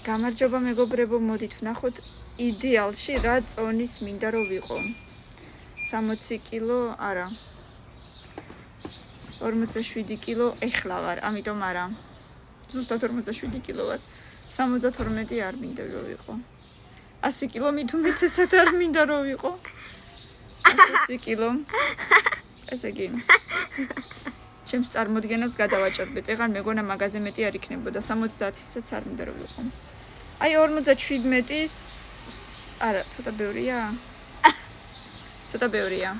გამარჯობა მეგობრებო, მოდით ვნახოთ იდეალში რა წონის მინდა რომ ვიყო. 60 კილო, არა. 47 კილო ეხლა ვარ, ამიტომ არა. ზუსტად 47 კილო ვარ. 72 არ მინდა რომ ვიყო. 100 კილო მით უმეტესად არ მინდა რომ ვიყო. 100 კილო. ესე იგი. ჩემს წარმოდგენას გადავაჭერბეთ. ეხლა მეგონა მაგაზე მეტი არ იქნებოდა. 70-ისაც არ მინდა რომ ვიყო. აი 57-ის არა, ცოტა ბევრია. ცოტა ბევრია.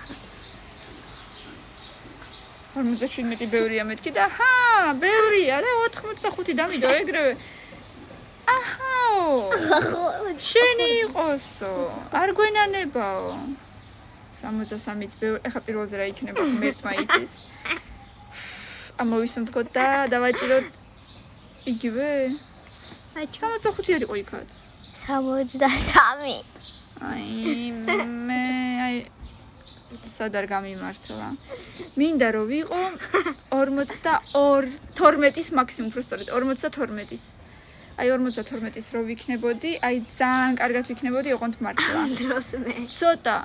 57 ბევრია მეთქი და ჰა, ბევრია და 85 დამიდო ეგრევე. აჰაო. შენი იყოსო. არ გვენანებაო. 63-იც ბევრი. ეხლა პირველზე რა იქნება მერტმა იცის. ამოვისუნთქოთ და დავაჭიროთ იგივე. 65 არ იყო იქაც. 63. აი მე სად არ გამიმართლა. მინდა რომ ვიყო 12-ის მაქსიმუმ, უფრო სწორედ 52-ის. აი 52-ის რო ვიქნებოდი, აი ძალიან კარგად ვიქნებოდი, ოღონდ მართლა. დროს მე. ცოტა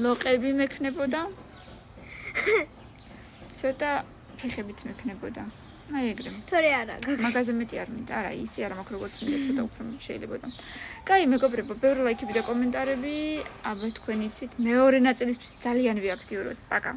ლოყები მექნებოდა. ცოტა ფეხებიც მექნებოდა. აი ეგრე. თორე არა. მაგაზე მეტი არ მინდა. არა, ისე არა მაქვს როგორც მინდა, ცოტა უფრო შეიძლებოდა. კაი, მეგობრებო, ბევრი ლაიქები და კომენტარები, აბა თქვენ იცით, მეორე ნაწილისთვის ძალიან ვიაქტიუროთ. პაკა.